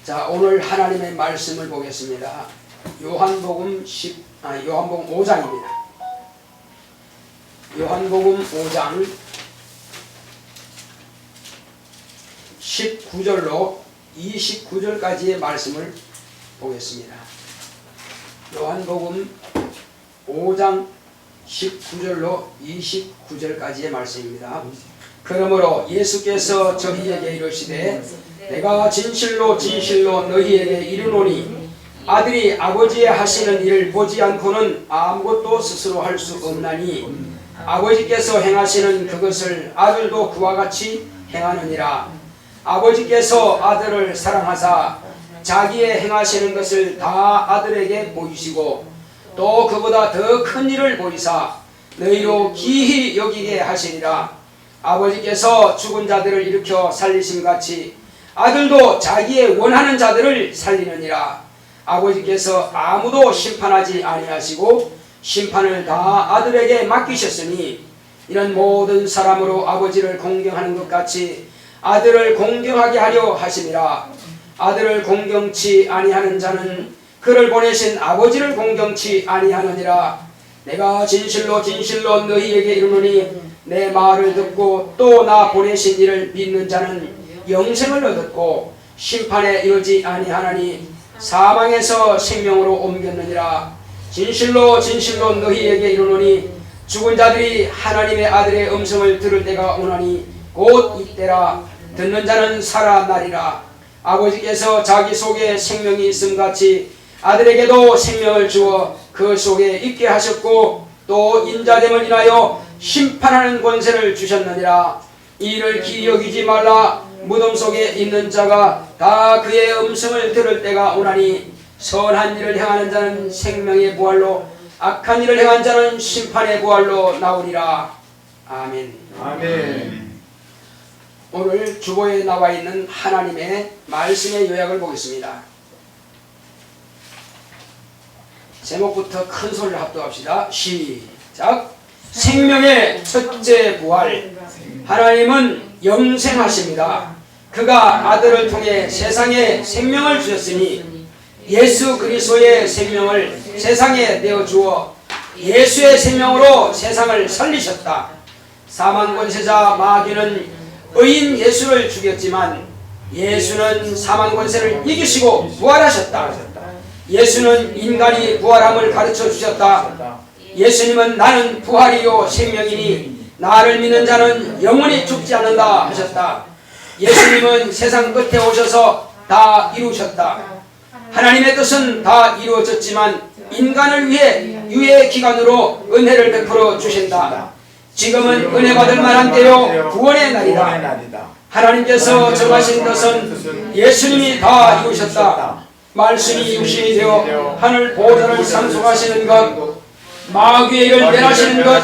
자, 오늘 하나님의 말씀을 보겠습니다. 요한복음 5장입니다. 요한복음 5장 19절로 29절까지의 말씀을 보겠습니다. 요한복음 5장 19절로 29절까지의 말씀입니다. 그러므로 예수께서 저희에게 이르시되 내가 진실로 진실로 너희에게 이르노니 아들이 아버지의 하시는 일을 보지 않고는 아무것도 스스로 할 수 없나니 아버지께서 행하시는 그것을 아들도 그와 같이 행하느니라. 아버지께서 아들을 사랑하사 자기의 행하시는 것을 다 아들에게 보이시고 또 그보다 더 큰 일을 보이사 너희로 기히 여기게 하시리라. 아버지께서 죽은 자들을 일으켜 살리심같이 아들도 자기의 원하는 자들을 살리느니라. 아버지께서 아무도 심판하지 아니하시고 심판을 다 아들에게 맡기셨으니 이런 모든 사람으로 아버지를 공경하는 것 같이 아들을 공경하게 하려 하심이라. 아들을 공경치 아니하는 자는 그를 보내신 아버지를 공경치 아니하느니라. 내가 진실로 진실로 너희에게 이르노니 내 말을 듣고 또 나 보내신 이를 믿는 자는 영생을 얻었고 심판에 이르지 아니하나니 사망에서 생명으로 옮겼느니라. 진실로 진실로 너희에게 이르노니 죽은 자들이 하나님의 아들의 음성을 들을 때가 오나니 곧 이때라. 듣는 자는 살아나리라. 아버지께서 자기 속에 생명이 있음같이 아들에게도 생명을 주어 그 속에 있게 하셨고 또 인자됨을 인하여 심판하는 권세를 주셨느니라. 이 일을 기이 여기지 말라. 무덤 속에 있는 자가 다 그의 음성을 들을 때가 오나니 선한 일을 행하는 자는 생명의 부활로 악한 일을 행한 자는 심판의 부활로 나오리라. 아멘. 아멘. 오늘 주보에 나와 있는 하나님의 말씀의 요약을 보겠습니다. 제목부터 큰 소리를 합독합시다. 시작. 생명의 첫째 부활. 하나님은 영생하십니다. 그가 아들을 통해 세상에 생명을 주셨으니 예수 그리스도의 생명을 세상에 내어주어 예수의 생명으로 세상을 살리셨다. 사망 권세자 마귀는 의인 예수를 죽였지만 예수는 사망 권세를 이기시고 부활하셨다. 예수는 인간이 부활함을 가르쳐 주셨다. 예수님은 나는 부활이요 생명이니 나를 믿는 자는 영원히 죽지 않는다 하셨다. 예수님은 세상 끝에 오셔서 다 이루셨다. 하나님의 뜻은 다 이루어졌지만 인간을 위해 유예 기간으로 은혜를 베풀어 주신다. 지금은 은혜 받을 만한 때요 구원의 날이다. 하나님께서 정하신 것은 예수님이 다 이루셨다. 말씀이 육신이 되어 하늘 보좌를 상속하시는 것, 마귀의 열 멸하시는 것,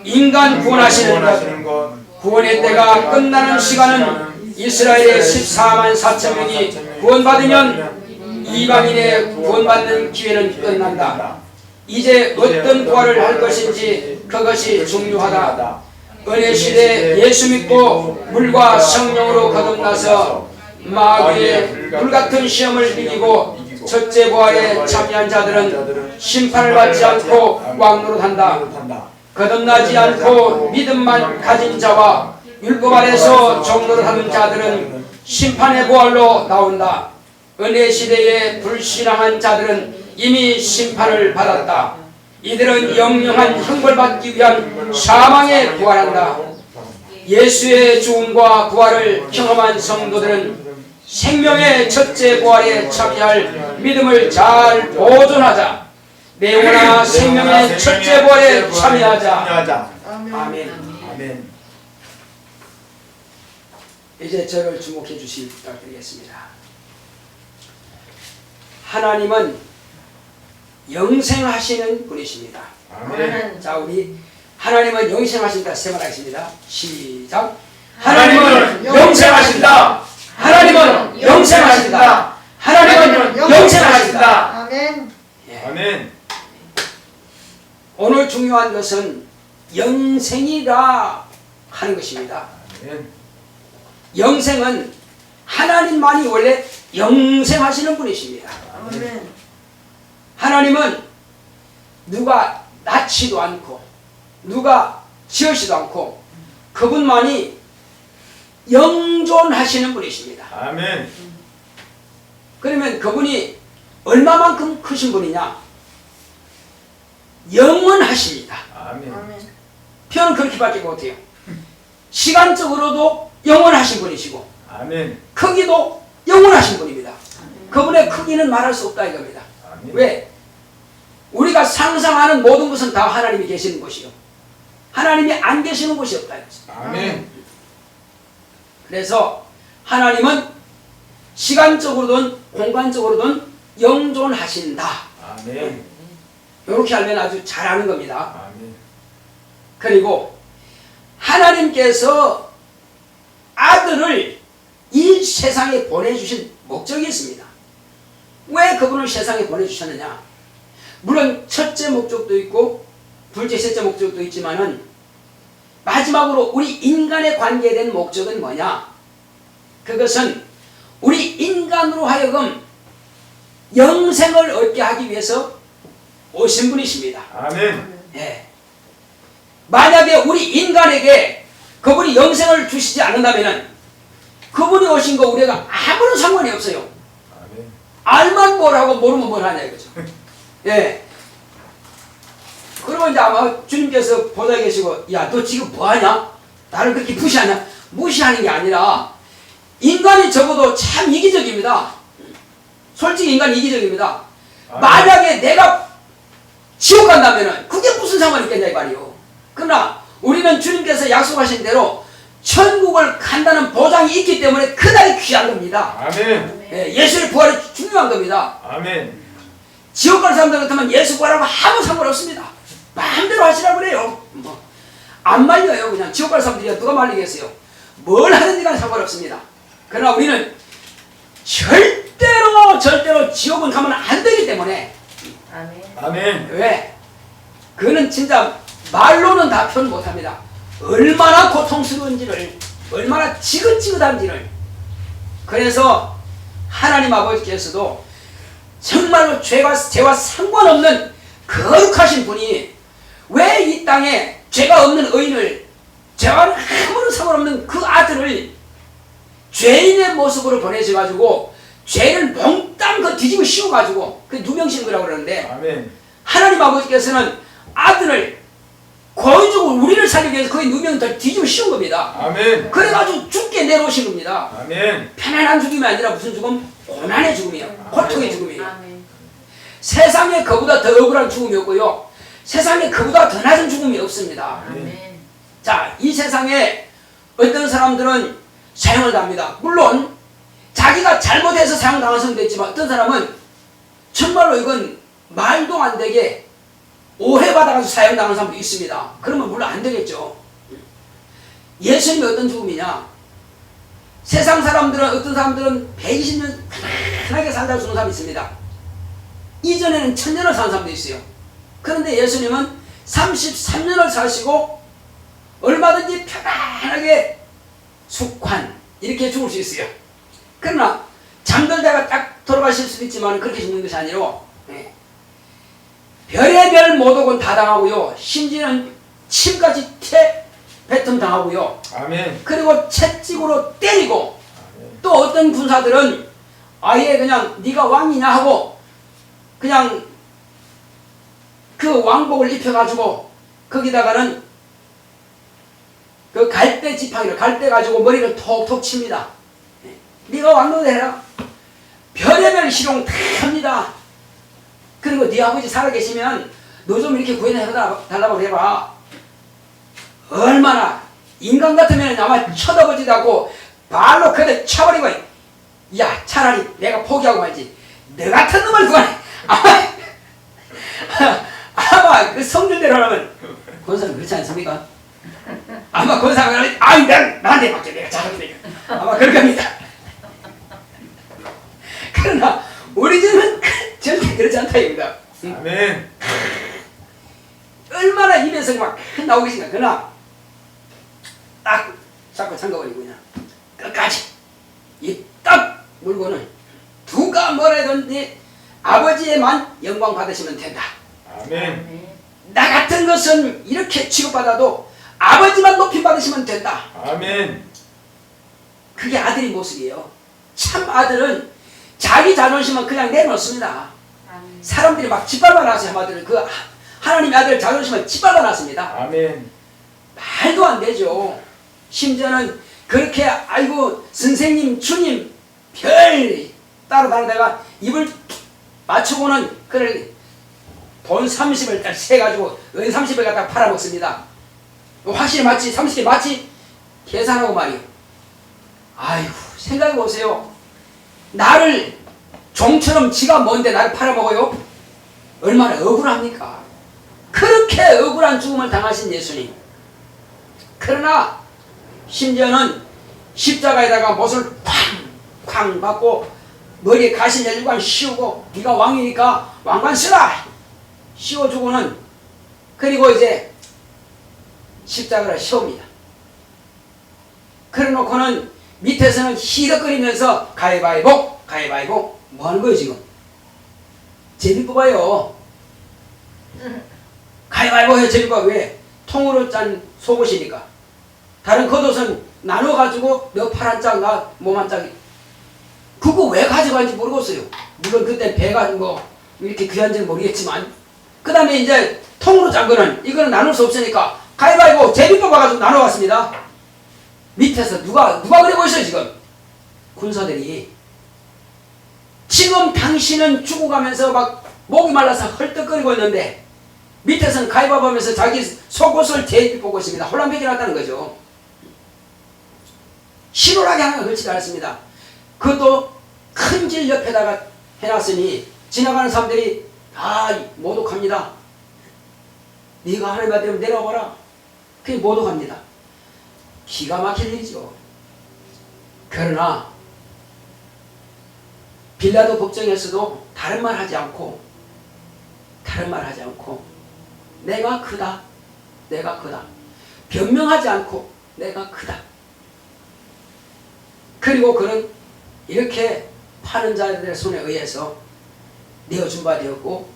인간 구원하시는 것, 구원의 때가 끝나는 시간은 이스라엘의 14만 4천 명이 구원받으면 이방인의 구원받는 기회는 끝난다. 이제 어떤 부활을 할 것인지 그것이 중요하다. 은혜 시대에 예수 믿고 물과 성령으로 거듭나서 마귀의 불같은 시험을 이기고 첫째 부활에 참여한 자들은 심판을 받지 않고 왕노릇한다. 거듭나지 않고 믿음만 가진 자와 율법 아래서 종노릇하는 자들은 심판의 부활로 나온다. 은혜 시대에 불신앙한 자들은 이미 심판을 받았다. 이들은 영영한 형벌받기 위한 사망에 부활한다. 예수의 죽음과 부활을 경험한 성도들은 생명의 첫째 부활에 참여할 믿음을 잘 보존하자. 내 영혼아 생명의 첫째 부활에 참여하자. 아멘. 이제 저를 주목해 주시기 부탁드리겠습니다. 하나님은 영생하시는 분이십니다. 아멘. 자, 우리 하나님은 영생하신다 세 번 하겠습니다. 시작. 하나님은 영생하신다. 하나님은 영생하신다. 하나님은 영생하신다. 아멘. 예. 아멘. 오늘 중요한 것은 영생이라 하는 것입니다. 아멘. 영생은 하나님만이 원래 영생하시는 분이십니다. 아멘. 하나님은 누가 낳지도 않고 누가 지으시도 않고 그분만이 영존하시는 분이십니다. 아멘. 그러면 그분이 얼마만큼 크신 분이냐? 영원하십니다. 아멘. 아멘. 표현은 그렇게밖에 못해요. 시간적으로도 영원하신 분이시고 아멘. 크기도 영원하신 분입니다. 그분의 크기는 말할 수 없다 이겁니다. 아멘. 왜? 우리가 상상하는 모든 것은 다 하나님이 계시는 곳이요. 하나님이 안 계시는 곳이 없다 이거죠. 아멘. 그래서 하나님은 시간적으로든 공간적으로든 영존하신다. 아멘. 이렇게 알면 아주 잘 아는 겁니다. 아멘. 그리고 하나님께서 아들을 이 세상에 보내주신 목적이 있습니다. 왜 그분을 세상에 보내주셨느냐? 물론 첫째 목적도 있고 둘째, 셋째 목적도 있지만은 마지막으로 우리 인간에 관계된 목적은 뭐냐? 그것은 우리 인간으로 하여금 영생을 얻게 하기 위해서 오신 분이십니다. 아멘. 예. 만약에 우리 인간에게 그분이 영생을 주시지 않는다면은 그분이 오신 거 우리가 아무런 상관이 없어요. 아멘. 알만 뭘 하고 모르면 뭘 하냐 이거죠. 예. 그러면 이제 아마 주님께서 보다 계시고, 야, 너 지금 뭐 하냐? 나를 그렇게 무시하냐? 무시하는 게 아니라 인간이 적어도 참 이기적입니다. 솔직히 인간이 이기적입니다. 아멘. 만약에 내가 지옥 간다면은 그게 무슨 상관이 있겠냐 이 말이요. 그러나 우리는 주님께서 약속하신 대로 천국을 간다는 보장이 있기 때문에 그날이 귀한 겁니다. 아멘. 예, 예수의 부활이 중요한 겁니다. 아멘. 지옥 갈 사람들 같으면 예수 부활하고 아무 상관없습니다. 마음대로 하시라고 그래요. 안 말려요. 그냥 지옥 갈 사람들이 누가 말리겠어요. 뭘 하든지 간에 상관없습니다. 그러나 우리는 절대로 지옥은 가면 안 되기 때문에. 아멘. 아멘. 왜? 그는 진짜 말로는 다 표현 못합니다. 얼마나 고통스러운지를, 얼마나 지긋지긋한지를. 그래서 하나님 아버지께서도 정말로 죄와 상관없는 거룩하신 분이 왜 이 땅에 죄가 없는 의인을, 죄와는 아무런 상관없는 그 아들을 죄인의 모습으로 보내셔가지고 죄를 몽땅 그 뒤집어 씌워가지고 그 누명신 거라고 그러는데, 아멘. 하나님 아버지께서는 아들을 고의적으로 우리를 살리기 위해서 거의 누명을 다 뒤집어 씌운 겁니다. 아멘. 그래가지고 죽게 내놓으신 겁니다. 아멘. 편안한 죽음이 아니라 무슨 죽음? 고난의 죽음이에요. 고통의 죽음이에요. 아멘. 세상에 그보다 더 억울한 죽음이 없고요. 세상에 그보다 더 낮은 죽음이 없습니다. 아멘. 자, 이 세상에 어떤 사람들은 사형을 당합니다. 물론 자기가 잘못해서 사형당한 사람도 있지만 어떤 사람은 정말로 이건 말도 안 되게 오해받아가지고 사형당한 사람도 있습니다. 그러면 물론 안 되겠죠. 예수님이 어떤 죽음이냐? 세상 사람들은, 어떤 사람들은 120년 편하게 살다 죽는 사람이 있습니다. 이전에는 1000년을 사는 사람도 있어요. 그런데 예수님은 33년을 사시고 얼마든지 편안하게 숙환 이렇게 죽을 수 있어요. 그러나 잠들다가 딱 돌아가실 수도 있지만 그렇게 죽는 것이 아니라 별의별 모독은 다 당하고요. 심지어는 침까지 뱉음 당하고요. 아멘. 그리고 채찍으로 때리고, 아멘. 또 어떤 군사들은 아예 그냥 네가 왕이냐 하고 그냥 그 왕복을 입혀가지고 거기다가는 그 갈대 지팡이를 갈대 가지고 머리를 톡톡 칩니다. 네가 왕노릇 해라. 별의별 희롱 다 합니다. 그리고 네 아버지 살아계시면 너 좀 이렇게 구해달라고 해봐. 얼마나 인간 같으면 아마 쳐다보지도 않고 발로 그대 쳐버리고, 야 차라리 내가 포기하고 말지 너 같은 놈을 구하네. 아마 그 성질대로 하면 권사는 그렇지 않습니까? 아마 권사는 아이 나한테 맡겨 내가 잘하니까 아마 그럴 겁니다. 그러나 우리 집은 절대 그렇지 않다 이겁니다. 아멘. 얼마나 입에서 막 나오기 싫어. 그러나 딱 잡고 잠가버리고 그냥 끝까지 이 딱 물고는 누가 뭐라 해든지 아버지에만 영광 받으시면 된다. 아멘. 나 같은 것은 이렇게 취급받아도 아버지만 높임 받으시면 된다. 아멘. 그게 아들의 모습이에요. 참 아들은 자기 자존심은 그냥 내놓습니다. 사람들이 막 짓밟아 놨어요. 한마디로 그 하나님의 아들 자존심은 짓밟아 놨습니다. 아멘. 말도 안 되죠. 심지어는 그렇게 아이고 선생님 주님 별 따라다니다가 입을 맞추고는 그걸 돈 30을 딱 세가지고 은 30을 갖다 팔아먹습니다. 확실히 맞지? 30개 맞지? 계산하고 말이요. 아이고 생각해보세요. 나를 종처럼 지가 뭔데 나를 팔아먹어요? 얼마나 억울합니까? 그렇게 억울한 죽음을 당하신 예수님. 그러나 심지어는 십자가에다가 못을 쾅쾅 받고 머리에 가시 열관 씌우고 네가 왕이니까 왕관 쓰라 씌워주고는 그리고 이제 십자가를 씌웁니다. 그래놓고는 밑에서는 희덕거리면서 가위바위보 가위바위보 뭐 하는 거예요 지금? 제비 뽑아요. 가위바위보 해요. 제비 뽑아. 왜? 통으로 짠 속옷이니까. 다른 겉옷은 나눠가지고 너 팔 한 짝 나 몸 한 짝. 그거 왜 가져가는지 모르겠어요. 물론 그때 배가 뭐 이렇게 귀한지는 모르겠지만 그 다음에 이제 통으로 짠 거는 이거는 나눌 수 없으니까 가위바위보 제비 뽑아가지고 나눠갔습니다. 밑에서 누가 그러고 있어요 지금? 군사들이. 지금 당신은 죽어가면서 막 목이 말라서 헐떡거리고 있는데 밑에서는 가위바위보 하면서 자기 속옷을 제비 뽑고 있습니다. 혼란백이 났다는 거죠. 실오라게 하는 건 그렇지 않았습니다. 그것도 큰 길 옆에다가 해놨으니 지나가는 사람들이 다 모독합니다. 네가 하나님 아들이면 내려와봐라. 그게 모독합니다. 기가 막힐 일이죠. 그러나 빌라도 법정에서도 다른 말 하지 않고 내가 크다 변명하지 않고 내가 크다. 그리고 그는 이렇게 파는 자들의 손에 의해서 내어준 바 되었고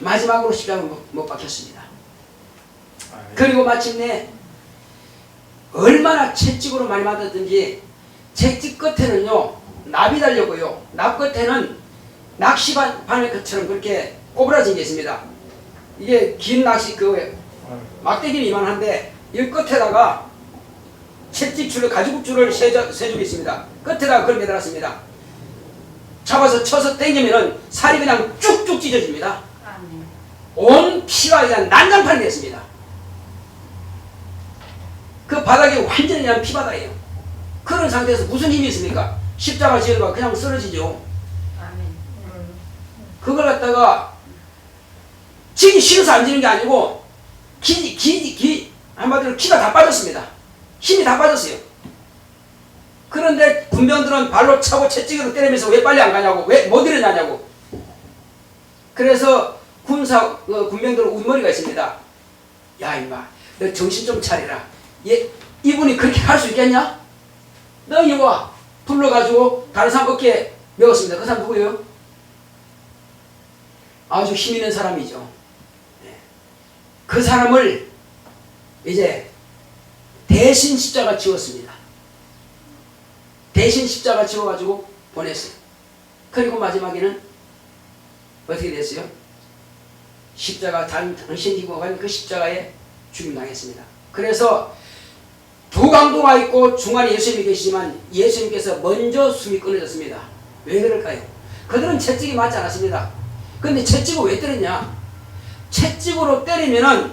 마지막으로 십자가에 못 박혔습니다. 그리고 마침내 얼마나 채찍으로 많이 맞았든지 채찍 끝에는요 납이 달렸고요 납 끝에는 낚시 바늘처럼 그렇게 꼬부라진 게 있습니다. 이게 긴 낚시 그 막대기는 이만한데 이 끝에다가 채찍줄을 가죽줄을 세 줄이 있습니다. 끝에다가 그걸 매달았습니다. 잡아서 쳐서 당기면은 살이 그냥 쭉쭉 찢어집니다. 온 피가 그냥 난장판이 됐습니다. 그 바닥이 완전히 그냥 피바닥이에요. 그런 상태에서 무슨 힘이 있습니까? 십자가 지어가 그냥 쓰러지죠. 그걸 갖다가 지기 싫어서 안 지는 게 아니고 한마디로 기가 다 빠졌습니다. 힘이 다 빠졌어요. 그런데 군병들은 발로 차고 채찍으로 때리면서 왜 빨리 안 가냐고, 왜 못 일어나냐고. 그래서 군병들은 우두머리가 있습니다. 야 임마, 너 정신 좀 차리라. 이분이 그렇게 할 수 있겠냐? 너 이리 와. 불러가지고 다른 사람 어깨에 메었습니다. 그 사람 누구예요? 아주 힘 있는 사람이죠. 그 사람을 이제 대신 십자가 지웠습니다. 대신 십자가 지워가지고 보냈어요. 그리고 마지막에는 어떻게 됐어요? 십자가 당신 지고 간 그 십자가에 죽임당했습니다. 그래서 두 강도가 있고 중간에 예수님이 계시지만 예수님께서 먼저 숨이 끊어졌습니다. 왜 그럴까요? 그들은 채찍이 맞지 않았습니다. 근데 채찍을 왜 때렸냐? 채찍으로 때리면은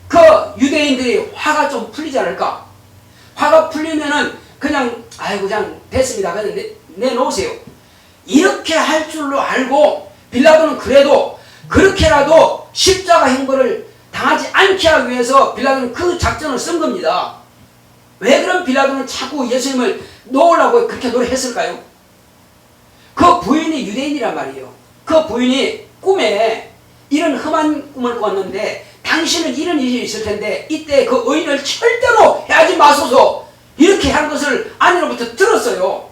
그 유대인들이 화가 좀 풀리지 않을까? 화가 풀리면은 그냥 아이고 그냥 됐습니다. 그냥 내놓으세요. 이렇게 할 줄로 알고 빌라도는 그래도 그렇게라도 십자가 형벌을 당하지 않게 하기 위해서 빌라도는 그 작전을 쓴 겁니다. 왜 그럼 빌라도는 자꾸 예수님을 놓으려고 그렇게 노력했을까요? 그 부인이 유대인이란 말이에요. 그 부인이 꿈에 이런 험한 꿈을 꿨는데 당신은 이런 일이 있을 텐데 이때 그 의인을 절대로 해하지 마소서 이렇게 한 것을 아내로부터 들었어요.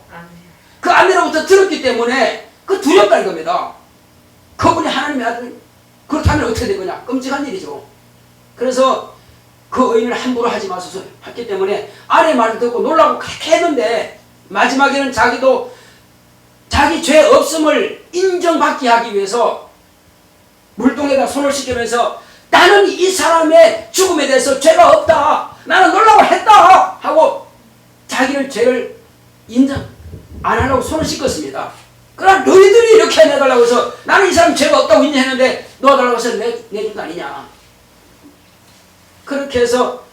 그 아내로부터 들었기 때문에 그 두렵다는 겁니다. 그분이 하나님의 아들, 그렇다면 어떻게 된 거냐? 끔찍한 일이죠. 그래서 그 의인을 함부로 하지 마소서 했기 때문에 아내 말을 듣고 놀라고 그렇게 했는데 마지막에는 자기도 자기 죄 없음을 인정받게 하기 위해서 물동에다 손을 씻기면서 나는 이 사람의 죽음에 대해서 죄가 없다, 나는 놀라고 했다 하고 자기는 죄를 인정 안 하려고 손을 씻겼습니다. 그러나 너희들이 이렇게 내달라고 해서 나는 이 사람 죄가 없다고 인정했는데 넣어달라고 해서 내준 거 아니냐. 그렇게 해서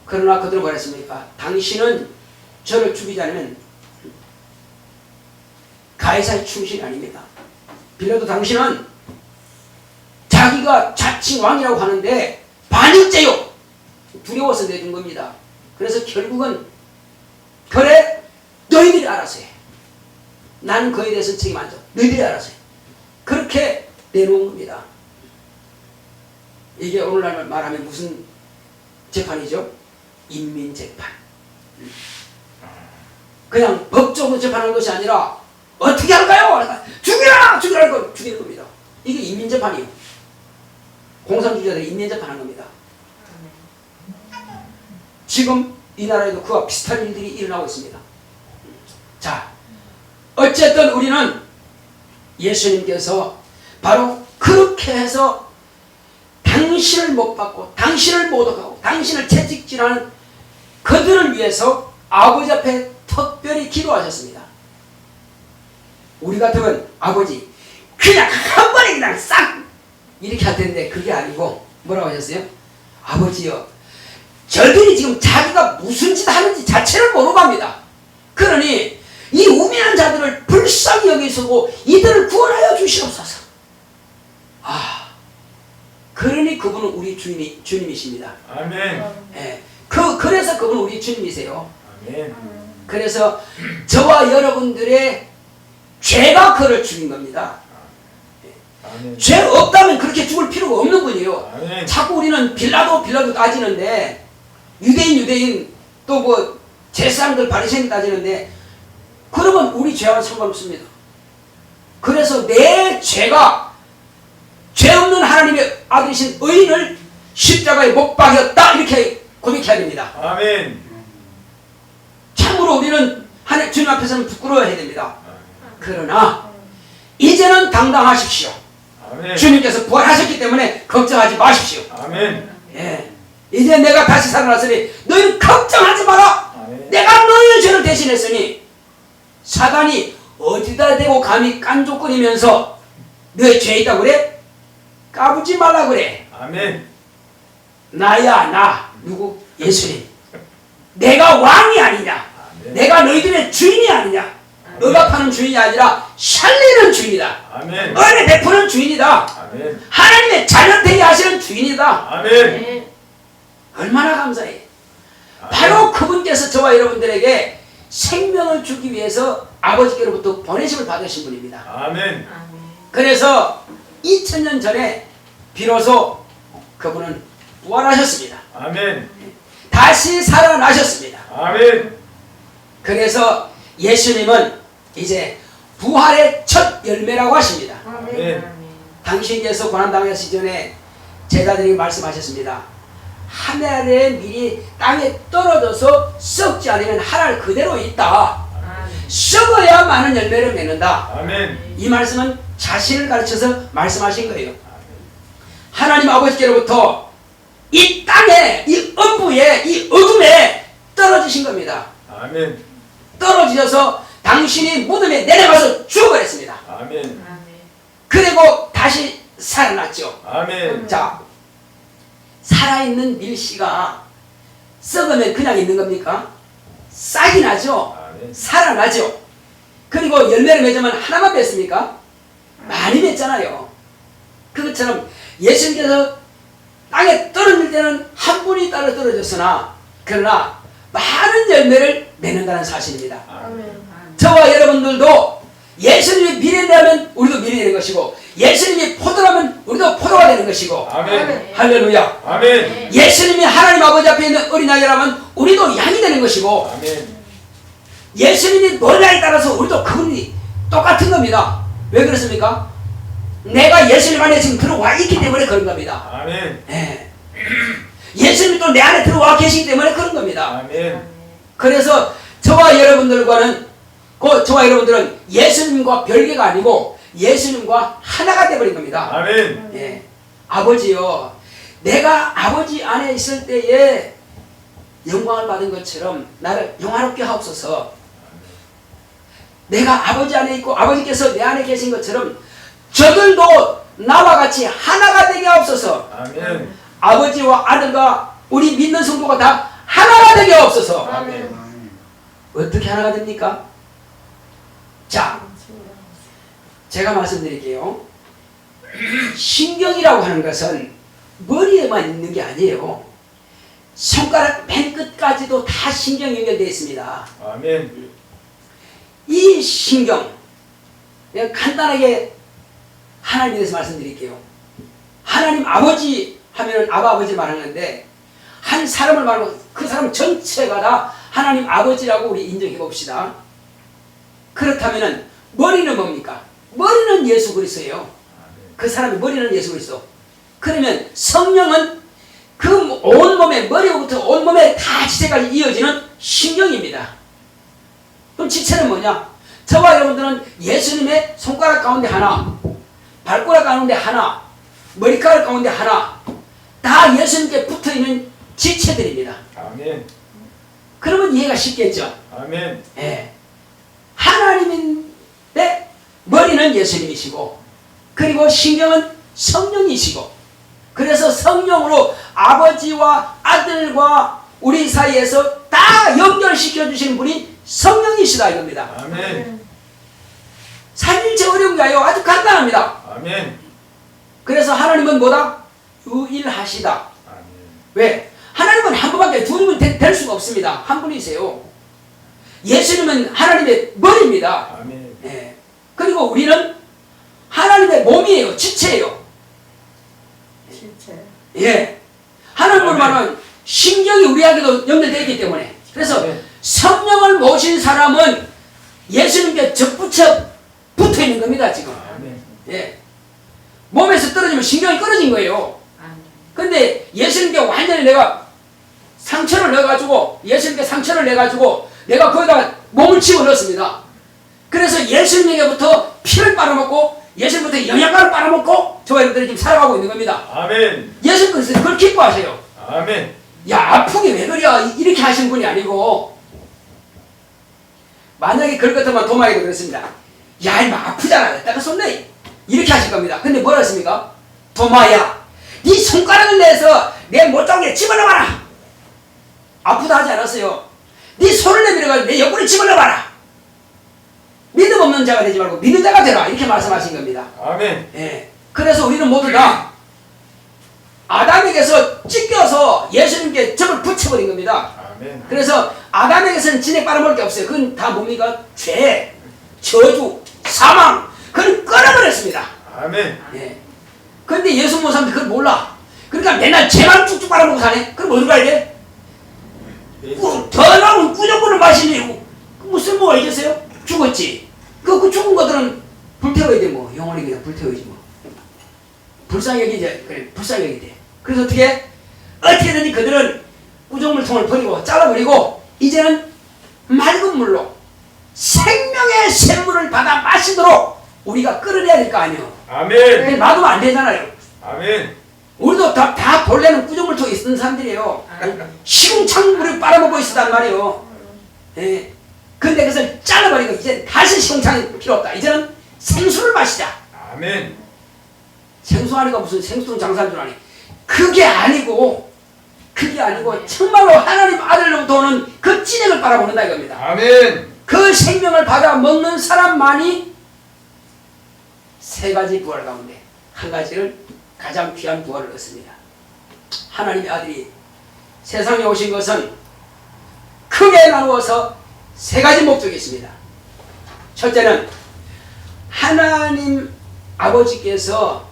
그러나 그들은 뭐랬습니까? 당신은 저를 죽이지 않으면 가이사의 충신이 아닙니다. 빌라도 당신은 자기가 자칭 왕이라고 하는데 반일죄요. 두려워서 내준 겁니다. 그래서 결국은 그래 너희들이 알아서 해. 나는 그에 대해서 책임 안 져. 너희들이 알아서 해. 그렇게 내놓은 겁니다. 이게 오늘날 말하면 무슨 재판이죠? 인민재판. 그냥 법적으로 재판하는 것이 아니라 어떻게 할까요? 죽이라! 죽이라고 죽이는 겁니다. 이게 인민재판이에요. 공산주의자들이 인민재판하는 겁니다. 지금 이 나라에도 그와 비슷한 일들이 일어나고 있습니다. 자, 어쨌든 우리는 예수님께서 바로 그렇게 해서 당신을 못 받고 당신을 모독하고 당신을 채찍질하는 그들을 위해서 아버지 앞에 특별히 기도하셨습니다. 우리 같으면 아버지 그냥 한 번에 그냥 싹 이렇게 할 텐데 그게 아니고 뭐라고 하셨어요? 아버지요, 저들이 지금 자기가 무슨 짓 하는지 자체를 모르고 합니다. 그러니 이 우매한 자들을 불쌍히 여기시고 이들을 구원하여 주시옵소서. 그러니 그분은 우리 주님이십니다. 아멘. 예, 그래서 그분은 우리 주님이세요. 아멘. 그래서 저와 여러분들의 죄가 그를 죽인 겁니다. 아멘. 죄 없다면 그렇게 죽을 필요가 없는 분이에요. 아멘. 자꾸 우리는 빌라도 따지는데 유대인 또 뭐 제사장들 바리새인 따지는데 그러면 우리 죄와는 상관없습니다. 그래서 내 죄가 죄 없는 하나님의 아들이신 의인을 십자가에 못 박였다 이렇게 고백해야 됩니다. 아멘. 참으로 우리는 주님 앞에서는 부끄러워해야 됩니다. 그러나 이제는 당당하십시오. 아멘. 주님께서 부활하셨기 때문에 걱정하지 마십시오. 아멘. 예, 이제 내가 다시 살아났으니 너희는 걱정하지 마라. 아멘. 내가 너희의 죄를 대신했으니 사단이 어디다 대고 감히 깐족거리면서 너희 죄 있다고 그래? 까부지 말라 그래. 아멘. 나야 나. 누구? 예수님. 내가 왕이 아니냐. 아멘. 내가 너희들의 주인이 아니냐. 억압하는 주인이 아니라 살리는 주인이다. 아멘. 은혜 베푸는 주인이다. 아멘. 하나님의 자녀 되게 하시는 주인이다. 아멘. 얼마나 감사해. 바로 그분께서 저와 여러분들에게 생명을 주기 위해서 아버지께로부터 보내심을 받으신 분입니다. 아멘. 그래서 2000년 전에 비로소 그분은 부활하셨습니다. 아멘. 다시 살아나셨습니다. 아멘. 그래서 예수님은 이제 부활의 첫 열매라고 하십니다. 아멘. 당신께서 고난당하시기 전에 제자들이 말씀하셨습니다. 하늘의 밀이 땅에 떨어져서 썩지 않으면 하늘 그대로 있다. 썩어야 많은 열매를 맺는다. 아멘. 이 말씀은 자신을 가르쳐서 말씀하신 거예요. 하나님 아버지께로부터 이 땅에, 이 음부에, 이 어둠에 떨어지신 겁니다. 아멘. 떨어지셔서 당신이 무덤에 내려가서 죽어버렸습니다. 아멘. 그리고 다시 살아났죠. 아멘. 자, 살아있는 밀씨가 썩으면 그냥 있는 겁니까? 싹이 나죠. 아멘. 살아나죠. 그리고 열매를 맺으면 하나만 맺습니까? 많이 맺잖아요. 그것처럼 예수님께서 땅에 떨어질 때는 한 분이 따로 떨어졌으나 그러나 많은 열매를 맺는다는 사실입니다. 저와 여러분들도 예수님이 밀이 되면 우리도 밀이 되는 것이고 예수님이 포도라면 우리도 포도가 되는 것이고 아멘. 할렐루야. 아멘. 예수님이 하나님 아버지 앞에 있는 어린아이라면 우리도 양이 되는 것이고 아멘. 예수님이 뭐냐에 따라서 우리도 그분이 똑같은 겁니다. 왜 그렇습니까? 내가 예수님 안에 지금 들어와 있기 때문에 그런 겁니다. 아멘. 예. 예수님이 또 내 안에 들어와 계시기 때문에 그런 겁니다. 아멘. 그래서 저와 여러분들과는 저와 여러분들은 예수님과 별개가 아니고 예수님과 하나가 되어버린 겁니다. 아멘. 예. 아버지요, 내가 아버지 안에 있을 때에 영광을 받은 것처럼 나를 영화롭게 하옵소서. 내가 아버지 안에 있고 아버지께서 내 안에 계신 것처럼 저들도 나와 같이 하나가 되게 하옵소서. 아멘. 아버지와 아들과 우리 믿는 성도가 다 하나가 되게 하옵소서. 아멘. 어떻게 하나가 됩니까? 자, 제가 말씀드릴게요. 신경이라고 하는 것은 머리에만 있는 게 아니에요. 손가락 맨 끝까지도 다 신경 연결되어 있습니다. 아멘. 이 신경, 내가 간단하게 하나님에 대해서 말씀드릴게요. 하나님 아버지 하면은 아버지 말하는데, 한 사람을 말하면 그 사람 전체가 다 하나님 아버지라고 우리 인정해 봅시다. 그렇다면은 머리는 뭡니까? 머리는 예수 그리스도예요. 그 사람의 머리는 예수 그리스도. 그러면 성령은 그 온 몸에, 머리부터 온 몸에 다 지체까지 이어지는 신경입니다. 그럼 지체는 뭐냐? 저와 여러분들은 예수님의 손가락 가운데 하나, 발가락 가운데 하나, 머리카락 가운데 하나, 다 예수님께 붙어있는 지체들입니다. 아멘. 그러면 이해가 쉽겠죠? 아멘. 예. 하나님인데 머리는 예수님이시고, 그리고 신경은 성령이시고, 그래서 성령으로 아버지와 아들과 우리 사이에서 다 연결시켜 주시는 분이 성령이시다 이겁니다. 아멘. 삼일체 어려운 게 아니에요. 아주 간단합니다. 아멘. 그래서 하나님은 뭐다? 유일하시다. 아멘. 왜? 하나님은 한 분밖에 두 분은 될 수가 없습니다. 한 분이세요. 예수님은 하나님의 머리입니다. 아멘. 예. 그리고 우리는 하나님의 몸이에요. 지체예요. 실체. 예. 하나님을 아멘. 말하면 신경이 우리에게도 연결되어 있기 때문에. 그래서 아멘. 성령을 모신 사람은 예수님께 접붙여 붙어 있는 겁니다, 지금. 아멘. 예. 몸에서 떨어지면 신경이 끊어진 거예요. 아멘. 근데 예수님께 완전히 내가 상처를 내가지고, 예수님께 상처를 내가지고, 내가 거기다가 몸을 집어넣었습니다. 그래서 예수님에게부터 피를 빨아먹고, 예수님부터 영양가를 빨아먹고, 저와 여러분들이 지금 살아가고 있는 겁니다. 아멘. 예수님께서 그걸 기뻐하세요. 아멘. 야, 아프게 왜 그래? 이렇게 하신 분이 아니고, 만약에 그럴 것 같으면 도마에도 그랬습니다. 야, 이마 아프잖아. 내가 손내. 이렇게 하실 겁니다. 근데 뭐라 했습니까? 도마야, 네 손가락을 내서 내 못장에 집어넣어봐라. 아프다 하지 않았어요. 네 손을 내밀어가지고 내 옆구리 집어넣어봐라. 믿음 없는 자가 되지 말고 믿는 자가 되라. 이렇게 말씀하신 겁니다. 아멘. 예. 그래서 우리는 모두 다 아담에게서 찢겨서 예수님께 점을 붙여버린 겁니다. 아멘. 그래서 아담에게서는 진액 빨아먹을 게 없어요. 그건 다 뭡니까? 죄, 저주, 사망, 그건 끊어버렸습니다. 아멘. 예. 근데 예수 모는 사람들 그걸 몰라. 그러니까 맨날 죄만 쭉쭉 빨아먹고 사네? 그럼 어디 가야 돼? 더 나오면 꾸정꾸는 마시니 무슨 뭐가 있겠어요? 죽었지. 그 죽은 것들은 불태워야 돼, 뭐. 영원히 그냥 불태워야지, 뭐. 불쌍하게 이제, 그래, 불쌍하게 돼. 그래서 어떻게든지 그들은 꾸정물통을 버리고, 잘라버리고, 이제는 맑은 물로 생명의 샘물을 받아 마시도록 우리가 끌어내야 될 거 아니에요. 아멘. 놔두면 안 되잖아요. 아멘. 우리도 다 본래는 꾸정물통에 있던 사람들이에요. 시궁창물을 빨아먹고 있었단 말이에요. 예. 근데 그것을 잘라버리고 이제 다시 시궁창이 필요 없다. 이제는 생수를 마시자. 아멘. 생수 하니까 무슨 생수는 장사한 줄 아니. 그게 아니고 정말로 하나님 아들로부터 오는 그 진액을 빨아먹는다 이겁니다. 아멘. 그 생명을 받아 먹는 사람만이 세 가지 부활 가운데 한 가지를 가장 귀한 부활을 얻습니다. 하나님의 아들이 세상에 오신 것은 크게 나누어서 세 가지 목적이 있습니다. 첫째는 하나님 아버지께서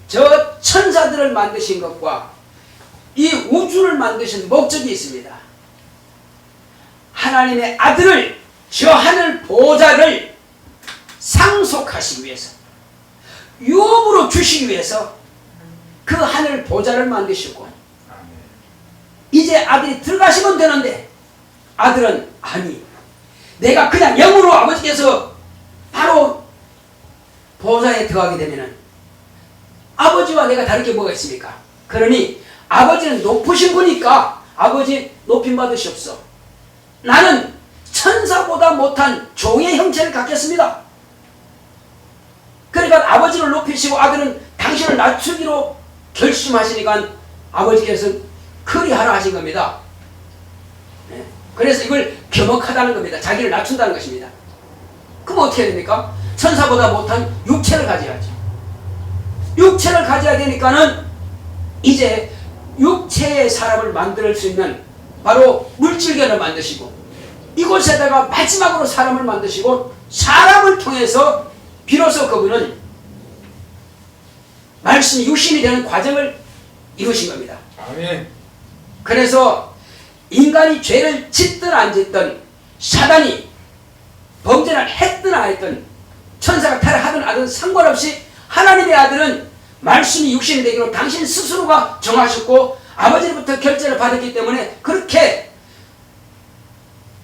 저 천사들을 만드신 것과 이 우주를 만드신 목적이 있습니다. 하나님의 아들을, 저 하늘 보좌를 상속하시기 위해서, 유업으로 주시기 위해서 그 하늘 보좌를 만드시고, 이제 아들이 들어가시면 되는데, 아들은 아니, 내가 그냥 영으로 아버지께서 바로 보좌에 들어가게 되면은 아버지와 내가 다를 게 뭐가 있습니까? 그러니 아버지는 높으신 분이니까 아버지 높임 받으시옵소. 나는 천사보다 못한 종의 형체를 갖겠습니다. 그러니까 아버지를 높이시고 아들은 당신을 낮추기로 결심하시니까 아버지께서 그리하라 하신 겁니다. 네. 그래서 이걸 겸허하다는 겁니다. 자기를 낮춘다는 것입니다. 그럼 어떻게 해야 됩니까? 천사보다 못한 육체를 가져야죠. 육체를 가져야 되니까는 이제 육체의 사람을 만들 수 있는 바로 물질견을 만드시고, 이곳에다가 마지막으로 사람을 만드시고, 사람을 통해서 비로소 그분은 말씀이 육신이 되는 과정을 이루신 겁니다. 아멘. 그래서 인간이 죄를 짓든 안 짓든, 사단이 범죄를 했든 안 했든, 천사가 타락하든 하든 상관없이 하나님의 아들은 말씀이 육신이 되기로 당신 스스로가 정하셨고 아버지로부터 결제를 받았기 때문에 그렇게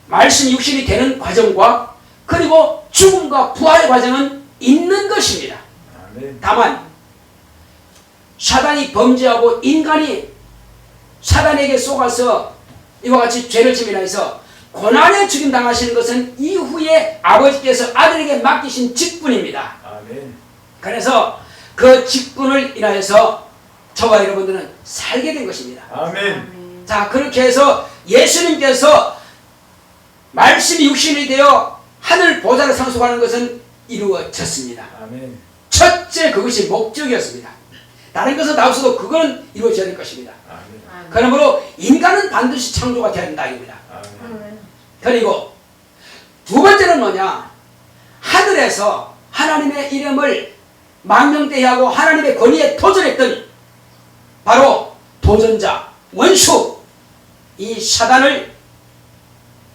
말씀이 육신이 되는 과정과 그리고 죽음과 부활의 과정은 있는 것입니다. 아멘. 다만 사단이 범죄하고 인간이 사단에게 속아서 이와 같이 죄를 지으라 해서 고난에 죽임당하시는 것은 이후에 아버지께서 아들에게 맡기신 직분입니다. 아멘. 그래서 그 직분을 인하여서 저와 여러분들은 살게 된 것입니다. 아멘. 자, 그렇게 해서 예수님께서 말씀이 육신이 되어 하늘 보좌를 상속하는 것은 이루어졌습니다. 아멘. 첫째, 그것이 목적이었습니다. 다른 것은 다 없어도 그건 이루어져야 될 것입니다. 아멘. 그러므로 인간은 반드시 창조가 되어야 된다 입니다. 아멘. 그리고 두 번째는 뭐냐? 하늘에서 하나님의 이름을 망명대하고 하나님의 권위에 도전했던 바로 도전자, 원수, 이 사단을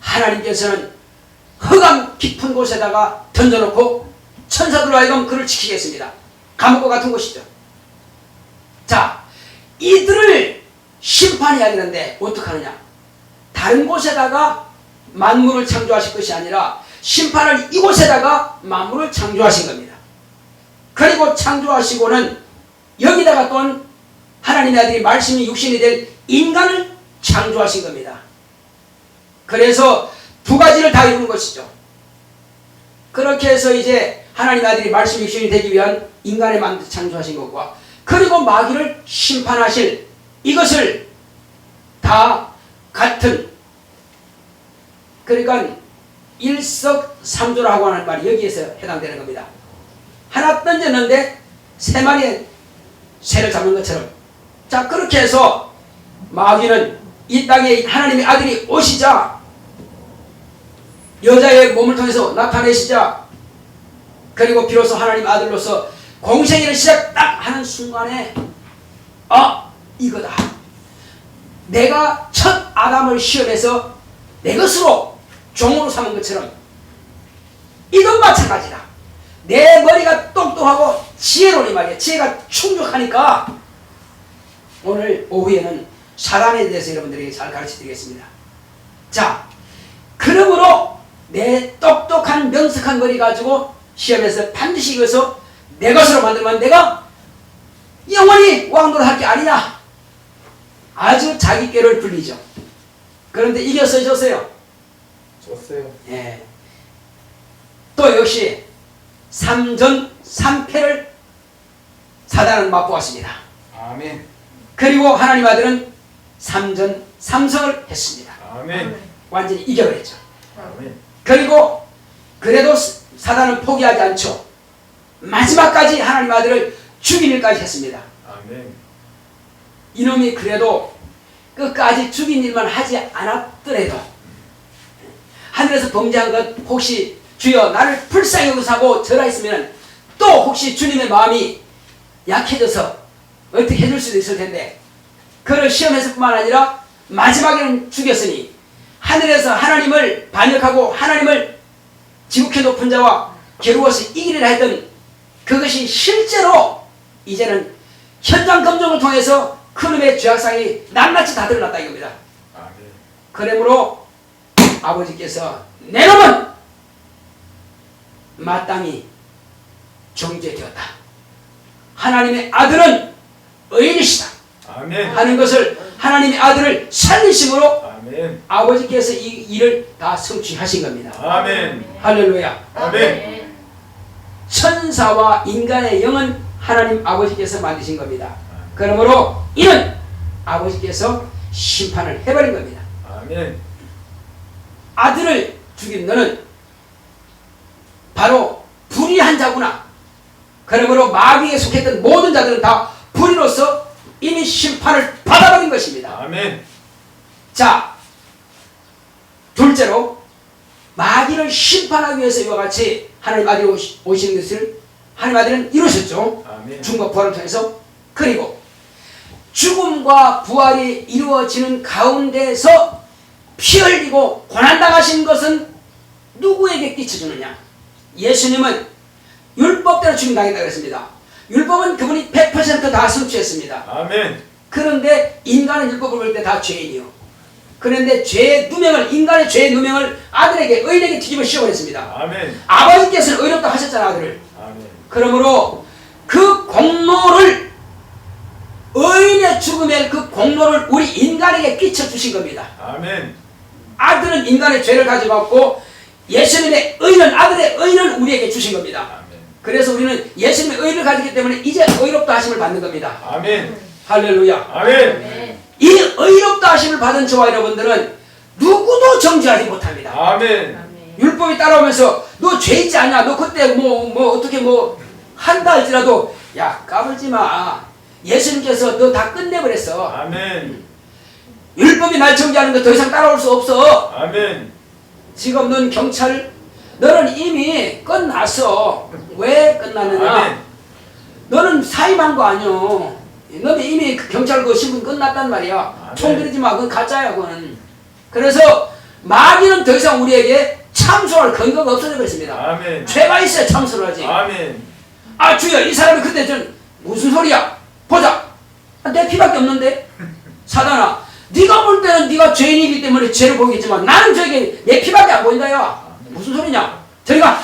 하나님께서는 흑암 깊은 곳에다가 던져놓고 천사들로 하여금 그를 지키겠습니다. 감옥과 같은 곳이죠. 자, 이들을 심판해야 되는데 어떡하느냐? 다른 곳에다가 만물을 창조하실 것이 아니라 심판을 이곳에다가 만물을 창조하신 겁니다. 그리고 창조하시고는 여기다가 또 하나님의 아들이 말씀이 육신이 될 인간을 창조하신 겁니다. 그래서 두 가지를 다 이루는 것이죠. 그렇게 해서 이제 하나님의 아들이 말씀이 육신이 되기 위한 인간의 만들 창조하신 것과 그리고 마귀를 심판하실 이것을 다 같은, 그러니까 일석삼조라고 하는 말이 여기에서 해당되는 겁니다. 하나 던졌는데 세 마리의 새를 잡는 것처럼, 자, 그렇게 해서 마귀는 이 땅에 하나님의 아들이 오시자, 여자의 몸을 통해서 나타내시자, 그리고 비로소 하나님 아들로서 공생애를 시작 딱 하는 순간에 이거다. 내가 첫 아담을 시험해서 내 것으로 종으로 삼은 것처럼 이건 마찬가지다. 내 머리가 똑똑하고 지혜로니 말이야. 지혜가 충족하니까 오늘 오후에는 사단에 대해서 여러분들에게 잘 가르쳐 드리겠습니다. 자, 그러므로 내 똑똑한 명석한 머리 가지고 시험에서 반드시 이것을 내 것으로 만들면 내가 영원히 왕노를 할 게 아니냐. 아주 자기 꾀를 불리죠. 그런데 이겼어요, 졌어요? 졌어요. 예. 또 역시 3전 3패를 사단은 맛보았습니다. 아멘. 그리고 하나님 아들은 3전 3승을 했습니다. 아멘. 완전히 이겨버렸죠. 아멘. 그리고 그래도 사단은 포기하지 않죠. 마지막까지 하나님 아들을 죽인 일까지 했습니다. 아멘. 이놈이 그래도 끝까지 죽인 일만 하지 않았더라도 하늘에서 범죄한 것 혹시 주여 나를 불쌍히 여기사고 절하였으면 또 혹시 주님의 마음이 약해져서 어떻게 해줄 수도 있을 텐데 그를 시험했을 뿐만 아니라 마지막에는 죽였으니 하늘에서 하나님을 반역하고 하나님을 지극히 높은 자와 겨루어서 이기리라 했던 그것이 실제로 이제는 현장 검증을 통해서 그놈의 죄악상이 낱낱이 다 드러났다 이겁니다. 아멘. 그러므로 아버지께서 내 놈은 마땅히 정죄되었다. 하나님의 아들은 의인이시다 아멘. 하는 것을 하나님의 아들을 살리심으로 아멘. 아버지께서 이 일을 다 성취하신 겁니다. 아멘. 할렐루야. 아멘. 천사와 인간의 영은 하나님 아버지께서 만드신 겁니다. 그러므로 이는 아버지께서 심판을 해버린 겁니다. 아멘. 아들을 죽인 너는 바로 불의한 자구나. 그러므로 마귀에 속했던 모든 자들은 다 불의로서 이미 심판을 받아버린 것입니다. 아멘. 자, 둘째로 마귀를 심판하기 위해서 이와 같이 하나님 아들이 오시는 것을 하나님 아들은 이루셨죠. 아멘. 죽음과 부활을 통해서. 그리고 죽음과 부활이 이루어지는 가운데서 피 흘리고 고난당하신 것은 누구에게 끼쳐주느냐? 예수님은 율법대로 죽임당했다 그랬습니다. 율법은 그분이 100% 성취했습니다. 아멘. 그런데 인간은 율법을 볼 때 다 죄인이요. 그런데 죄의 누명을, 인간의 죄의 누명을 아들에게, 의인에게 뒤집어 씌워버렸습니다. 아멘. 아버지께서는 의롭다 하셨잖아, 아들을. 아멘. 그러므로 그 공로를, 의인의 죽음의 그 공로를 우리 인간에게 끼쳐주신 겁니다. 아멘. 아들은 인간의 죄를 가져갔고 예수님의 의는, 아들의 의는 우리에게 주신 겁니다. 아멘. 그래서 우리는 예수님의 의를 가지기 때문에 이제 의롭다 하심을 받는 겁니다. 아멘. 할렐루야. 아멘. 이 의롭다 하심을 받은 저와 여러분들은 누구도 정죄하지 못합니다. 아멘. 율법이 따라오면서 너 죄 있지 않냐? 너 그때 어떻게 한다 할지라도 야, 까불지 마. 예수님께서 너 다 끝내버렸어. 아멘. 율법이 날 정죄하는 거 더 이상 따라올 수 없어. 아멘. 지금 너는 이미 끝났어. 왜 끝났느냐? 아멘. 너는 사임한 거 아니여. 너는 이미 경찰 그 신분 끝났단 말이야. 아멘. 총 들이지 마. 그건 가짜야, 그거는. 그래서 마귀는 더 이상 우리에게 참소할 근거가 없어져 버렸습니다. 아멘. 죄가 있어야 참소를 하지. 아멘. 아, 주여, 이 사람이 그때 무슨 소리야? 보자. 아, 내 피밖에 없는데? 사단아, 네가 볼 때는 네가 죄인이기 때문에 죄를 보이겠지만 나는 저에게 내 피밖에 안 보인다, 야. 무슨 소리냐? 저리 가.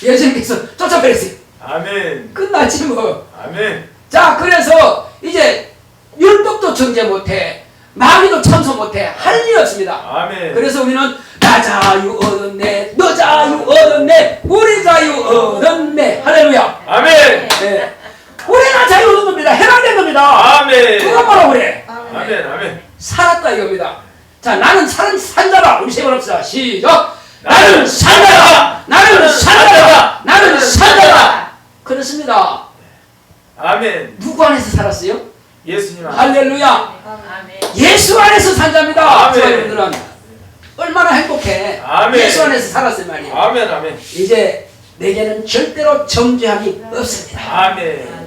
예수님께서 쫓아버렸어요. 아멘. 끝났지 뭐. 아멘. 자, 그래서 이제 율법도 정죄 못해, 마귀도 참소 못해, 할 일이 없습니다. 아멘. 그래서 우리는 나 자유 얻었네, 너 자유 얻었네, 우리 자유 얻었네. 할렐루야. 아멘. 네. 우리가 자유 얻은 겁니다. 해방된 겁니다. 아멘. 그거 뭐라 그래? 아멘. 아멘. 살았다 이겁니다. 자, 나는 산자다. 우리 세 번 합시다. 시작. 나는 산자다. 나는 산자다. 나는 산자다. 그렇습니다. 아멘. 누구 안에서 살았어요? 예수님 안에. 할렐루야. 아멘. 예수 안에서 산자입니다. 아멘. 여러분들은 얼마나 행복해. 아멘. 예수 안에서 살았을 말이에요. 아멘. 아멘. 이제 내게는 절대로 정죄함이 없습니다. 아멘.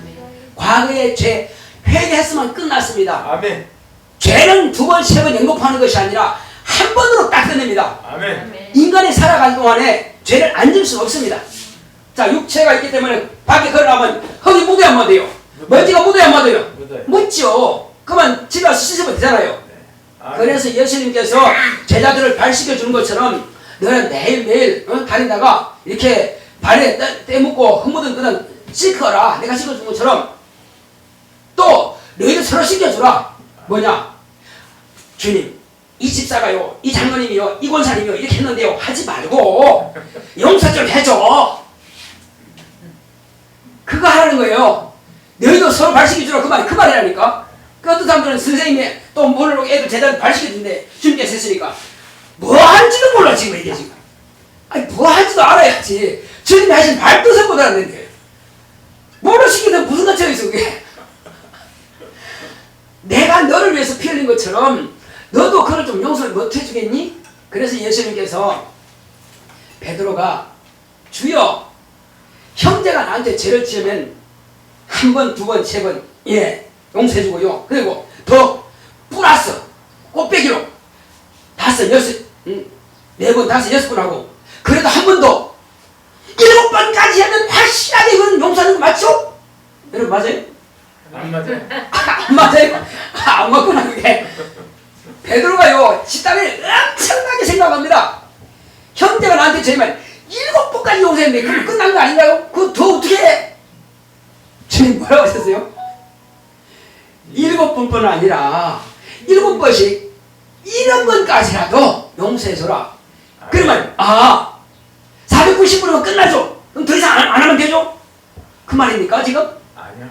과거의 죄 회개했으면 끝났습니다. 아멘. 죄는 두 번, 세 번 연속하는 것이 아니라 한 번으로 딱 끝냅니다. 아멘. 인간이 살아가는 동안에 죄를 안 질 수 없습니다. 자, 육체가 있기 때문에 밖에 걸어가면 흙이 묻어야만 돼요. 먼지가 묻어야만 돼요. 묻죠. 그러면 집에 와서 씻으면 되잖아요. 아멘. 그래서 예수님께서 제자들을 발 씻겨주는 것처럼 너는 매일매일 다니다가 이렇게 발에 때 묻고 흙 묻은 거는 씻어라. 내가 씻어준 것처럼 또 너희도 서로 씻겨주라. 뭐냐? 주님, 이 집사가요, 이 장로님이요, 이 권사님이요 이렇게 했는데요 하지 말고 용서 좀 해줘. 그거 하라는 거예요. 너희도 서로 발 씻겨주라. 그 말이라니까. 그 어떤 사람들은 선생님이 또 모르고 애들 제자들 발 씻겨준대. 주님께서 했으니까 뭐 하는지도 몰라 지금 이게 지금. 아니 뭐 하는지도 알아야지. 주님이 하신 발뜻을 못 알았는데 뭐로 시키든 무슨 가치가 있어 그게. 내가 너를 위해서 피 흘린 것처럼 너도 그걸 좀 용서를 못 해주겠니? 그래서 예수님께서 베드로가 주여 형제가 나한테 죄를 지으면 한 번, 두 번, 세 번 용서해주고요. 그리고 더 플러스 꽃배기로 5, 6, 4번, 5, 6번 하고 그래도 한 번 더 7번까지 하면 확실하게 이건 용서하는 거 맞죠? 여러분 맞아요? 안 맞아요. 안 맞아요? 안 맞구나 그게. 베드로가요 집단을 엄청나게 생각합니다. 형제가 나한테 저희만 7번까지 용서했는데 그럼 끝난 거 아닌가요? 그거 더 어떻게 해? 주님 뭐라고 하셨어요? 7번뿐 아니라 7번씩 1번까지라도 용서해줘라. 그러면 490번이면 끝나죠? 그럼 더 이상 안 하면 되죠? 그 말입니까 지금? 아니요.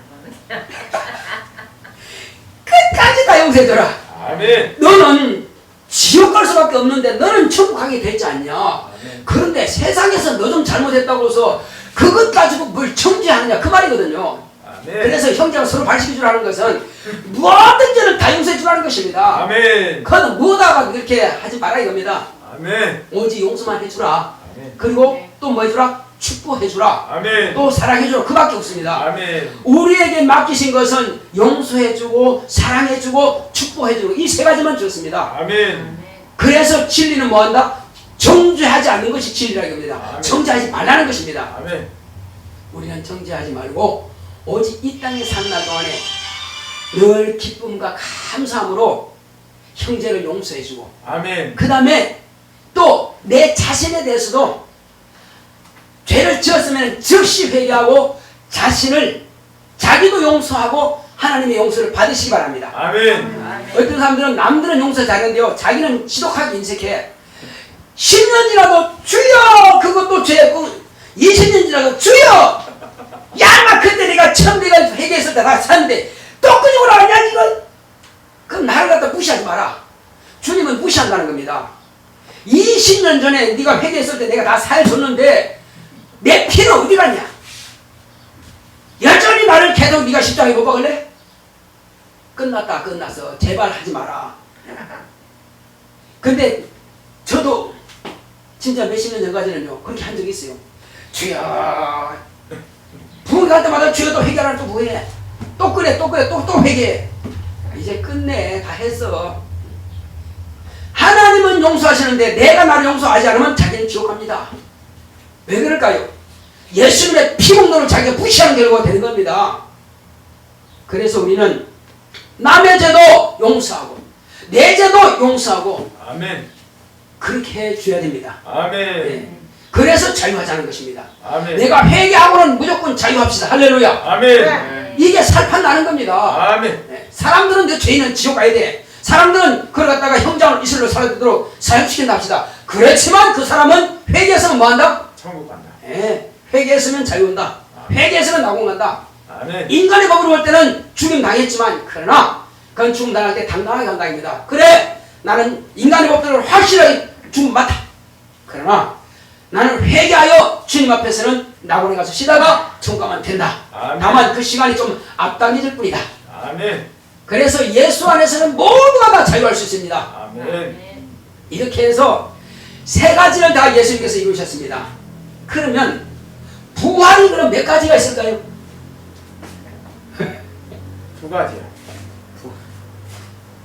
끝까지 다 용서해줘라. 아멘. 너는 지옥 갈 수밖에 없는데 너는 천국 가게 됐지 않냐? 아멘. 그런데 세상에서 너 좀 잘못했다고 해서 그것 가지고 뭘 정죄하느냐 그 말이거든요. 아멘. 그래서 형제가 서로 발시켜주라는 것은 무엇든 죄를 다 용서해주라는 것입니다. 아멘. 그건 뭐다가 그렇게 하지 마라 이겁니다. 아멘. 오직 용서만 해주라. 아멘. 그리고 또 뭐 해주라? 축복해주라. 아멘. 또 사랑해주라. 그밖에 없습니다. 아멘. 우리에게 맡기신 것은 용서해주고 사랑해주고 축복해주고 이 3가지만 주었습니다. 아멘. 그래서 진리는 뭐한다? 정죄하지 않는 것이 진리라는 겁니다. 아멘. 정죄하지 말라는 것입니다. 아멘. 우리는 정죄하지 말고 오직 이 땅에 사는 날 동안에 늘 기쁨과 감사함으로 형제를 용서해주고 아멘. 그 다음에 또 내 자신에 대해서도 죄를 지었으면 즉시 회개하고 자기도 용서하고 하나님의 용서를 받으시기 바랍니다. 아멘. 어떤 사람들은 남들은 용서 잘하는데요 자기는 지독하게 인색해. 10년 지나도 주여 그것도 죄고 20년 지나도 주여 야마 그때 내가 처음 내가 회개했을 때 나 샀는데 또 끄집어 나왔냐 이건. 그럼 나를 갖다 무시하지 마라. 주님은 무시한다는 겁니다. 20년 전에 네가 회개했을 때 내가 다 살줬는데 내 피는 어디 갔냐. 여전히 나를 계속 네가 십자가에 못 박을래? 끝났다 끝났어. 제발 하지 마라. 근데 저도 진짜 몇십 년 전까지는요 그렇게 한 적이 있어요. 주여 부흥 갈 때마다 주여 또 회개하라 또 뭐해 또 그래 또 회개해. 이제 끝내 다 했어. 하나님은 용서하시는데 내가 나를 용서하지 않으면 자기는 지옥 갑니다. 왜 그럴까요? 예수님의 피공로를 자기가 무시하는 결과가 되는 겁니다. 그래서 우리는 남의 죄도 용서하고 내 죄도 용서하고 아멘. 그렇게 해줘야 됩니다. 아멘. 네. 그래서 자유하자는 것입니다. 아멘. 내가 회개하고는 무조건 자유합시다. 할렐루야. 아멘. 이게 살판 나는 겁니다. 아멘. 네. 사람들은 내 죄인은 지옥 가야 돼. 사람들은 그걸 갖다가 형장을 이슬로 살아도록 사형시킨다 합시다. 그렇지만 그 사람은 회개했으면 뭐한다? 천국 간다. 네. 회개했으면 자유 온다. 회개했으면 낙원 간다. 아멘. 인간의 법으로 볼 때는 죽임 당했지만 그러나 그건 죽음 당할 때 당당하게 간다입니다. 그래 나는 인간의 법대로 확실하게 죽음 맞다. 그러나 나는 회개하여 주님 앞에서는 낙원에 가서 쉬다가 천국 가면 된다. 아멘. 다만 그 시간이 좀 앞당겨질 뿐이다. 아멘. 그래서 예수 안에서는 모두가 다 자유할 수 있습니다. 아멘. 이렇게 해서 3가지를 다 예수님께서 이루셨습니다. 그러면 부활이 그럼 몇 가지가 있을까요? 2가지요.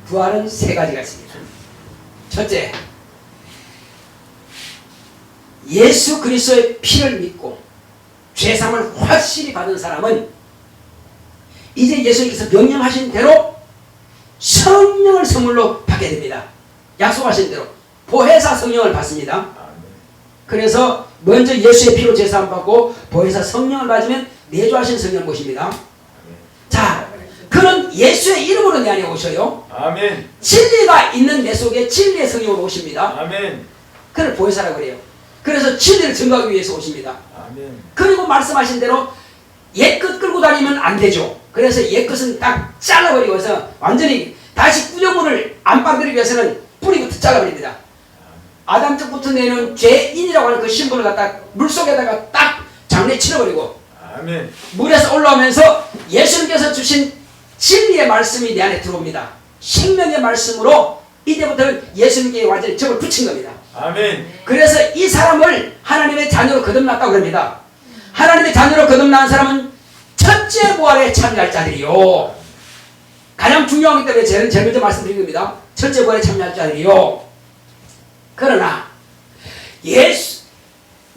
부활은 3가지가 있습니다. 첫째, 예수 그리스도의 피를 믿고 죄사함을 확실히 받은 사람은 이제 예수님께서 명령하신 대로 성령을 선물로 받게 됩니다. 약속하신 대로 보혜사 성령을 받습니다. 아멘. 그래서 먼저 예수의 피로 제사함 받고 보혜사 성령을 받으면 내주하신 성령 모십니다. 자, 그는 예수의 이름으로 내 안에 오셔요. 아멘. 진리가 있는 내 속에 진리의 성령으로 오십니다. 아멘. 그를 보혜사라고 그래요. 그래서 진리를 증거하기 위해서 오십니다. 아멘. 그리고 말씀하신 대로 옛것 끌고 다니면 안 되죠. 그래서 옛것은 딱 잘라버리고 해서 완전히 다시 구조물을 안 빠뜨리기 위해서는 뿌리부터 잘라버립니다. 아담적부터 내는 죄인이라고 하는 그 신분을 갖다 물속에다가 딱 장례치러버리고 아멘. 물에서 올라오면서 예수님께서 주신 진리의 말씀이 내 안에 들어옵니다. 생명의 말씀으로 이제부터는 예수님께 완전히 접을 붙인 겁니다. 아멘. 그래서 이 사람을 하나님의 자녀로 거듭났다고 합니다. 하나님의 자녀로 거듭난 사람은 첫째 부활에 참여할 자들이요. 가장 중요하기 때문에 제일 먼저 말씀드린 겁니다. 첫째 부활에 참여할 자들이요. 그러나 예수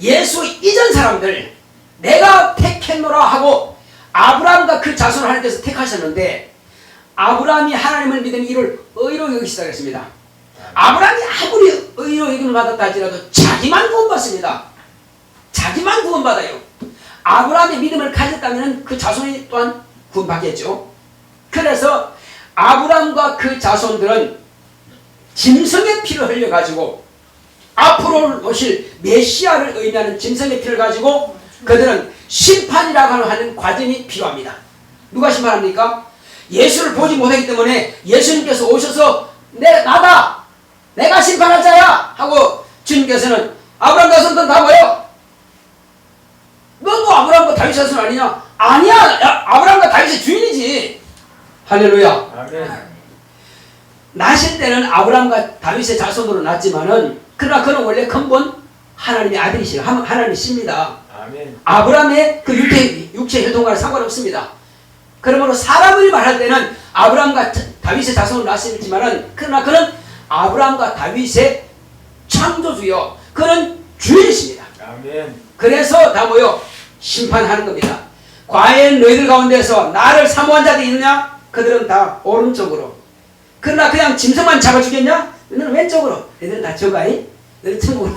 이전 사람들 내가 택했노라 하고 아브라함과 그 자손을 하나님께서 택하셨는데 아브라함이 하나님을 믿은 이를 의로 여기기 시작했습니다. 아브라함이 아무리 의로 여김을 받았다 할지라도 자기만 구원받습니다. 자기만 구원받아요. 아브라함의 믿음을 가졌다면 그 자손이 또한 구원받겠죠. 그래서 아브라함과 그 자손들은 짐승의 피를 흘려가지고 앞으로 오실 메시아를 의미하는 짐승의 피를 가지고 그들은 심판이라고 하는 과정이 필요합니다. 누가 심판합니까? 예수를 보지 못하기 때문에 예수님께서 오셔서 나다! 내가 심판할 자야! 하고 주님께서는 아브라함 자손들 다 모여! 너도 아브라함과 다윗 자손 아니냐? 아니야! 아브라함과 다윗의 주인이지! 할렐루야! 아멘. 나실 때는 아브라함과 다윗의 자손으로 났지만은 그러나 그는 원래 근본 하나님의 아들이시고 하나님이십니다. 아멘. 아브라함의 그 육체 혈통과는 상관없습니다. 그러므로 사람을 말할 때는 아브라함과 다윗의 자손으로 났지만은 그러나 그는 아브라함과 다윗의 창조주요. 그는 주인이십니다. 아멘. 그래서 다 모여 심판하는 겁니다. 과연 너희들 가운데서 나를 사모한 자들이 있느냐? 그들은 다 오른쪽으로. 그러나 그냥 짐승만 잡아주겠냐? 너는 왼쪽으로. 너희들은 다 저가이. 너희는 천국으로.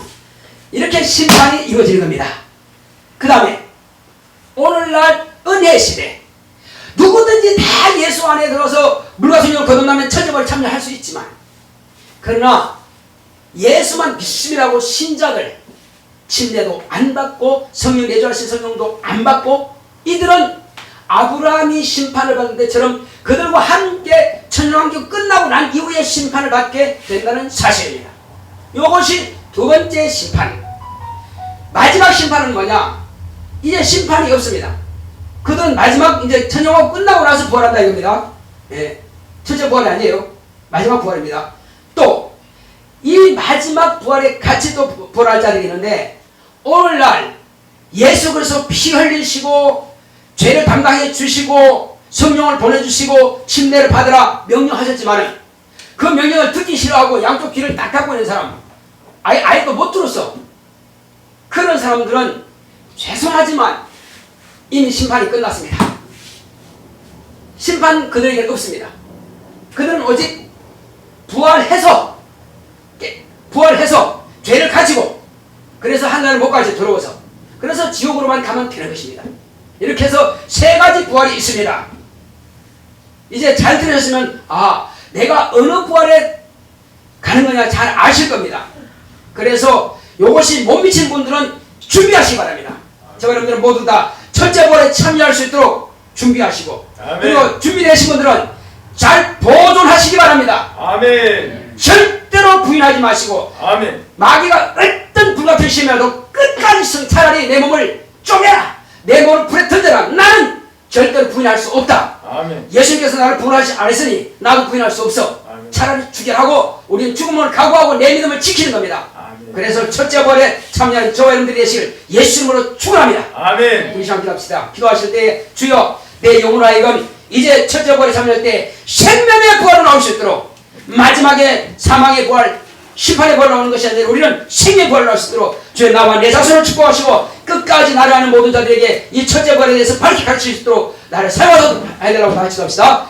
이렇게 심판이 이루어지는 겁니다. 그 다음에 오늘날 은혜 시대 누구든지 다 예수 안에 들어서 물과 성령을 거듭나면 천국을 참여할 수 있지만 그러나 예수만 믿음이라고 신작을 침례도 안 받고 성령 내주하신 성령도 안 받고 이들은 아브라함이 심판을 받을 때처럼 그들과 함께 천년왕국 끝나고 난 이후에 심판을 받게 된다는 사실입니다. 이것이 두 번째 심판. 마지막 심판은 뭐냐? 이제 심판이 없습니다. 그들은 마지막 이제 천년왕국 끝나고 나서 부활한다 이겁니다. 예, 첫째 부활이 아니에요. 마지막 부활입니다. 또 이 마지막 부활에 같이 또 부활할 자들이 있는데 오늘날 예수 그리스도 피 흘리시고 죄를 담당해 주시고 성령을 보내주시고 침례를 받으라 명령하셨지만은 그 명령을 듣기 싫어하고 양쪽 귀를 딱 닫고 있는 사람 아예 또 못 들었어. 그런 사람들은 죄송하지만 이미 심판이 끝났습니다. 심판 그들에게는 없습니다. 그들은 오직 부활해서 죄를 가지고 그래서 하나님을 못 가지 들어오서 그래서 지옥으로만 가면 되는 것입니다. 이렇게 해서 세 가지 부활이 있습니다. 이제 잘 들으셨으면 내가 어느 부활에 가는 거냐 잘 아실 겁니다. 그래서 이것이 못 미친 분들은 준비하시기 바랍니다. 저와 여러분들은 모두 다 첫째 부활에 참여할 수 있도록 준비하시고 아멘. 그리고 준비되신 분들은 잘 보존하시기 바랍니다. 아멘. 절대로 부인하지 마시고 아멘. 마귀가 어떤 불같은 시험이라도 끝까지 차라리 내 몸을 쪼개라. 내 몸을 불에 던져라. 나는 절대로 부인할 수 없다. 아멘. 예수님께서 나를 부인하지 않으시니 나도 부인할 수 없어. 아멘. 차라리 죽여라고 우리는 죽음을 각오하고 내 믿음을 지키는 겁니다. 아멘. 그래서 첫째 부활에 참여한 저와 여러분들이 되시길 예수님으로 축원합니다. 아멘. 우리 시간 기도합시다. 기도하실 때 주여 내 영혼을 하여금 이제 첫째 부활에 참여할 때 생명의 부활로 나올 수 있도록 마지막에 사망의 부활 심판의 부활로 나오는 것이 아니라 우리는 생명의 부활로 나올 수 있도록 주여 나와 내 자손을 축복하시고 끝까지 나를 아는 모든 자들에게 이 첫째 부활에 대해서 밝히 가르칠 수 있도록 나를 사용하도록 해달라고 다 같이 합시다.